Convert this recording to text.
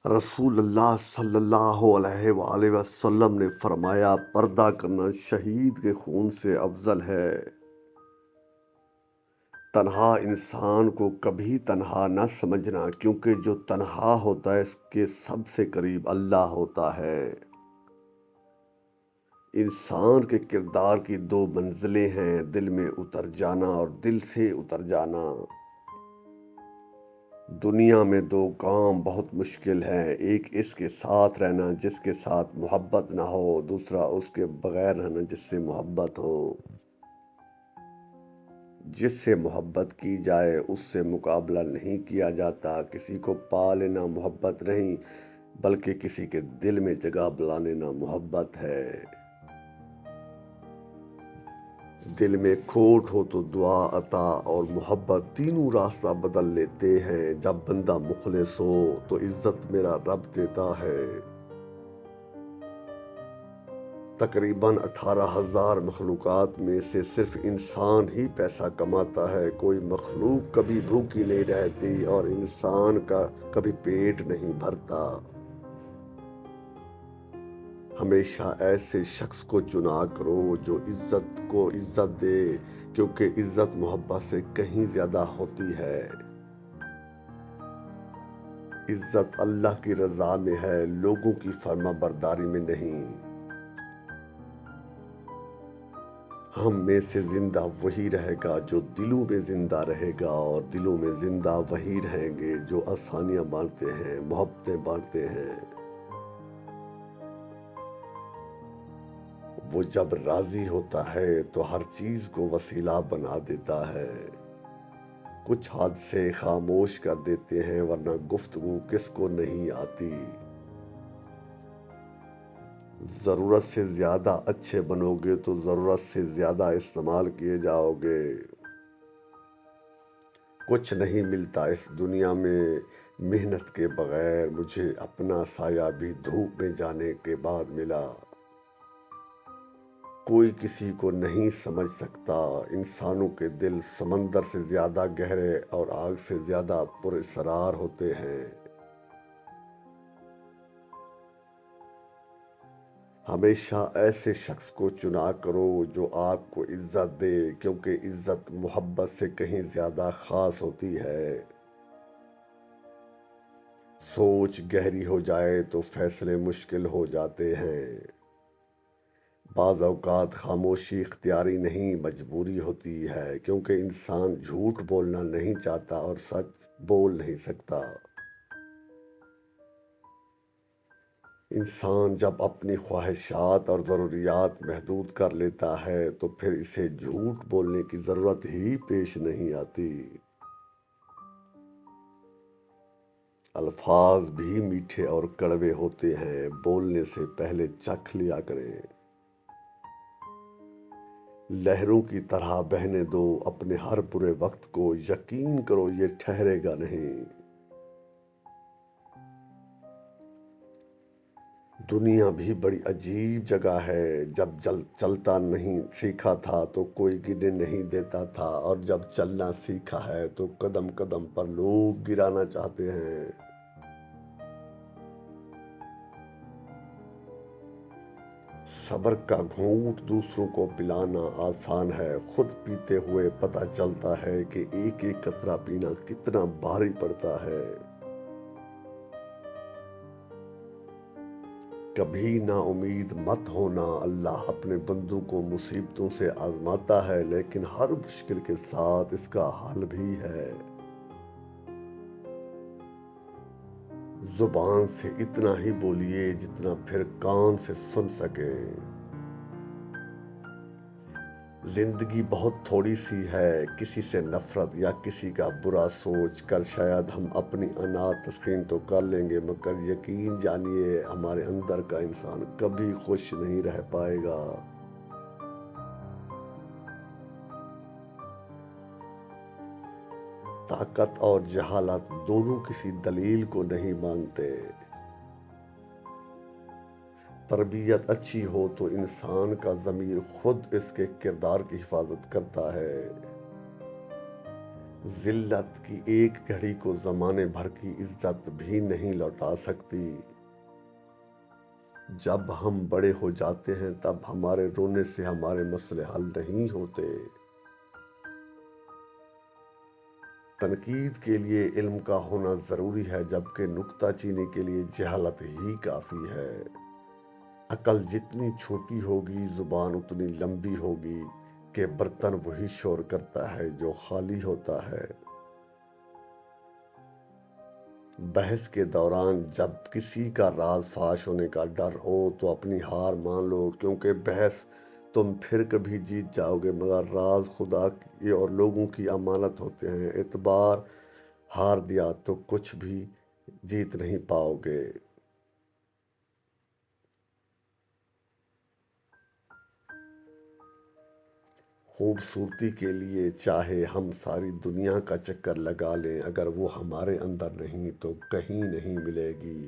رسول اللہ صلی اللہ علیہ وآلہ وسلم نے فرمایا، پردہ کرنا شہید کے خون سے افضل ہے۔ تنہا انسان کو کبھی تنہا نہ سمجھنا، کیونکہ جو تنہا ہوتا ہے اس کے سب سے قریب اللہ ہوتا ہے۔ انسان کے کردار کی دو منزلیں ہیں، دل میں اتر جانا اور دل سے اتر جانا۔ دنیا میں دو کام بہت مشکل ہیں، ایک اس کے ساتھ رہنا جس کے ساتھ محبت نہ ہو، دوسرا اس کے بغیر رہنا جس سے محبت ہو۔ جس سے محبت کی جائے اس سے مقابلہ نہیں کیا جاتا، کسی کو پا لینا محبت نہیں بلکہ کسی کے دل میں جگہ بنا لینا محبت ہے۔ دل میں کھوٹ ہو تو دعا، عطا اور محبت تینوں راستہ بدل لیتے ہیں۔ جب بندہ مخلص ہو تو عزت میرا رب دیتا ہے۔ تقریباً 18,000 مخلوقات میں سے صرف انسان ہی پیسہ کماتا ہے۔ کوئی مخلوق کبھی بھوکی نہیں رہتی اور انسان کا کبھی پیٹ نہیں بھرتا۔ ہمیشہ ایسے شخص کو چنا کرو جو عزت کو عزت دے، کیونکہ عزت محبت سے کہیں زیادہ ہوتی ہے۔ عزت اللہ کی رضا میں ہے، لوگوں کی فرما برداری میں نہیں۔ ہم میں سے زندہ وہی رہے گا جو دلوں میں زندہ رہے گا، اور دلوں میں زندہ وہی رہیں گے جو آسانیاں بانٹتے ہیں، محبتیں بانٹتے ہیں۔ وہ جب راضی ہوتا ہے تو ہر چیز کو وسیلہ بنا دیتا ہے۔ کچھ حادثے خاموش کر دیتے ہیں، ورنہ گفتگو کس کو نہیں آتی۔ ضرورت سے زیادہ اچھے بنو گے تو ضرورت سے زیادہ استعمال کیے جاؤ گے۔ کچھ نہیں ملتا اس دنیا میں محنت کے بغیر، مجھے اپنا سایہ بھی دھوپ میں جانے کے بعد ملا۔ کوئی کسی کو نہیں سمجھ سکتا، انسانوں کے دل سمندر سے زیادہ گہرے اور آگ سے زیادہ پراسرار ہوتے ہیں۔ ہمیشہ ایسے شخص کو چنا کرو جو آپ کو عزت دے، کیونکہ عزت محبت سے کہیں زیادہ خاص ہوتی ہے۔ سوچ گہری ہو جائے تو فیصلے مشکل ہو جاتے ہیں۔ بعض اوقات خاموشی اختیاری نہیں مجبوری ہوتی ہے، کیونکہ انسان جھوٹ بولنا نہیں چاہتا اور سچ بول نہیں سکتا۔ انسان جب اپنی خواہشات اور ضروریات محدود کر لیتا ہے تو پھر اسے جھوٹ بولنے کی ضرورت ہی پیش نہیں آتی۔ الفاظ بھی میٹھے اور کڑوے ہوتے ہیں، بولنے سے پہلے چکھ لیا کریں۔ لہروں کی طرح بہنے دو اپنے ہر برے وقت کو، یقین کرو یہ ٹھہرے گا نہیں۔ دنیا بھی بڑی عجیب جگہ ہے، جب چلتا نہیں سیکھا تھا تو کوئی گرنے نہیں دیتا تھا، اور جب چلنا سیکھا ہے تو قدم قدم پر لوگ گرانا چاہتے ہیں۔ صبر کا گھونٹ دوسروں کو پلانا آسان ہے، خود پیتے ہوئے پتہ چلتا ہے کہ ایک ایک قطرہ پینا کتنا بھاری پڑتا ہے۔ کبھی نا امید مت ہونا، اللہ اپنے بندوں کو مصیبتوں سے آزماتا ہے، لیکن ہر مشکل کے ساتھ اس کا حل بھی ہے۔ زبان سے اتنا ہی بولیے جتنا پھر کان سے سن سکیں۔ زندگی بہت تھوڑی سی ہے، کسی سے نفرت یا کسی کا برا سوچ کر شاید ہم اپنی انا تسکین تو کر لیں گے، مگر یقین جانیے ہمارے اندر کا انسان کبھی خوش نہیں رہ پائے گا۔ طاقت اور جہالت دونوں کسی دلیل کو نہیں مانتے۔ تربیت اچھی ہو تو انسان کا ضمیر خود اس کے کردار کی حفاظت کرتا ہے۔ ذلت کی ایک گھڑی کو زمانے بھر کی عزت بھی نہیں لوٹا سکتی۔ جب ہم بڑے ہو جاتے ہیں تب ہمارے رونے سے ہمارے مسئلے حل نہیں ہوتے۔ تنقید کے لیے علم کا ہونا ضروری ہے، جبکہ نکتہ چینی کے لیے جہالت ہی کافی ہے۔ عقل جتنی چھوٹی ہوگی، زبان اتنی لمبی ہوگی کہ برتن وہی شور کرتا ہے جو خالی ہوتا ہے۔ بحث کے دوران جب کسی کا راز فاش ہونے کا ڈر ہو تو اپنی ہار مان لو، کیونکہ بحث تم پھر کبھی جیت جاؤ گے، مگر راز خدا کی اور لوگوں کی امانت ہوتے ہیں۔ اعتبار ہار دیا تو کچھ بھی جیت نہیں پاؤ گے۔ خوبصورتی کے لیے چاہے ہم ساری دنیا کا چکر لگا لیں، اگر وہ ہمارے اندر نہیں تو کہیں نہیں ملے گی۔